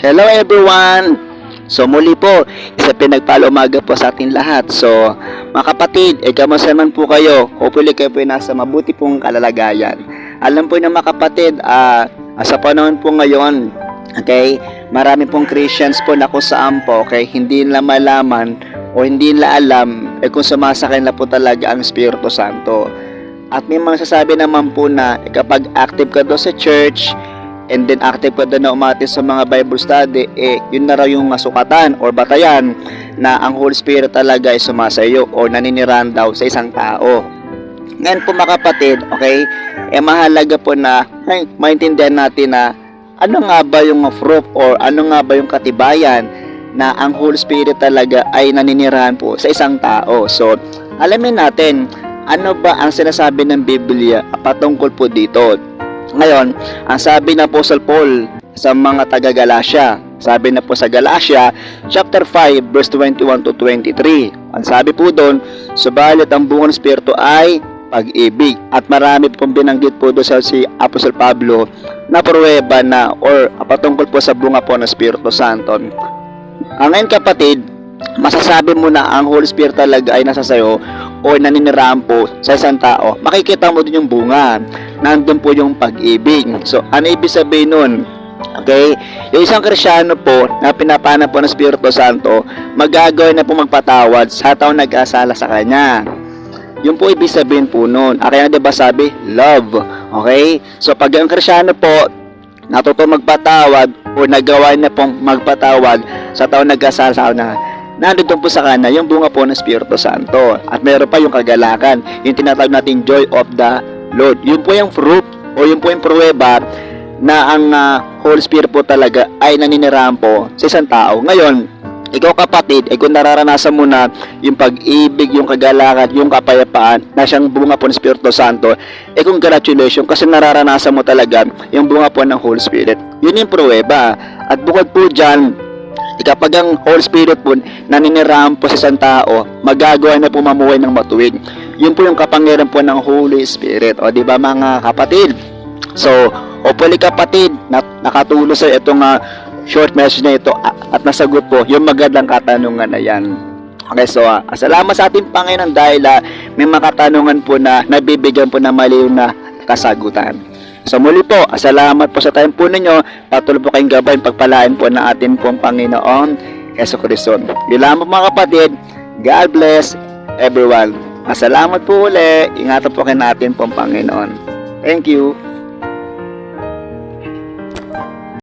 Hello everyone! So muli po, isa pinagpala umaga po sa ating lahat. So mga kapatid, kamusta naman po kayo? Hopefully kayo po ay nasa mabuti pong kalalagayan. Alam po ng mga kapatid, sa panahon po ngayon, okay, marami pong Christians po na kung saan po, okay, hindi nila malaman o hindi nila alam kung sumasakay na po talaga ang Espiritu Santo. At may mga sasabi naman po na kapag active ka doon sa church, and then active pa doon na umatis sa mga Bible study, yun na raw yung sukatan or batayan na ang Holy Spirit talaga ay sumasayo o naninirahan daw sa isang tao. Ngayon po mga kapatid, okay, mahalaga po na maintindihan natin na ano nga ba yung fruit or ano nga ba yung katibayan na ang Holy Spirit talaga ay naninirahan po sa isang tao. So, alamin natin, ano ba ang sinasabi ng Biblia patungkol po dito? Ngayon, ang sabi na Apostle Paul sa mga taga-Galacia, sabi na po sa Galacia, chapter 5, verse 21 to 23. Ang sabi po doon, subalit ang bunga ng Espiritu ay pag-ibig. At marami pong binanggit po doon sa si Apostle Pablo na pruweba na or patungkol po sa bunga po ng Espiritu Santo. Ngayon kapatid, masasabi mo na ang Holy Spirit talaga ay nasa sayo o naninirahan po sa isang tao, makikita mo din yung bunga. Nandun po yung pag-ibig. So, ano ibig sabihin nun? Okay? Yung isang Kristyano po na pinapana po ng Espiritu Santo, magagawin na po magpatawad sa taong nag-asala sa kanya. Yung po ibig sabihin po nun. Kaya diba sabi, love. Okay? So, pag ang Kristyano po natuto magpatawad o nagawa na pong magpatawad sa taong nag-asala sa kanya, nandun po sa kanya yung bunga po ng Espiritu Santo. At meron pa yung kagalakan, yung tinatawag natin joy of the Lord. Yun po yung fruit o yun po yung pruweba na ang Holy Spirit po talaga ay naninirahan po sa isang tao. Ngayon, ikaw kapatid, kung nararanasan mo na yung pag-ibig, yung kagalakan, yung kapayapaan na siyang bunga po ng Espiritu Santo, congratulations kasi nararanasan mo talaga yung bunga po ng Holy Spirit. Yun yung pruweba. At bukod po dyan, kapag ang Holy Spirit po naninirahan po sa isang tao, magagawa na po mamuhay ng matuwid. Yun po yung kapangyarihan po ng Holy Spirit. O di ba mga kapatid? So, hopefully kapatid, nakatulong sa itong short message na ito at nasagot po yung magandang katanungan na yan. Okay, so salamat sa ating Panginoon dahil may mga katanungan po na nabibigyan po ng maliw na kasagutan. So muli po, salamat po sa time po ninyo. Patuloy po kayong gabayin, pagpalain po ng ating pong Panginoon Yesu Cristo. Yun lang po mga kapatid. God bless everyone. Salamat po uli. Ingatan po kayo natin pong Panginoon. Thank you.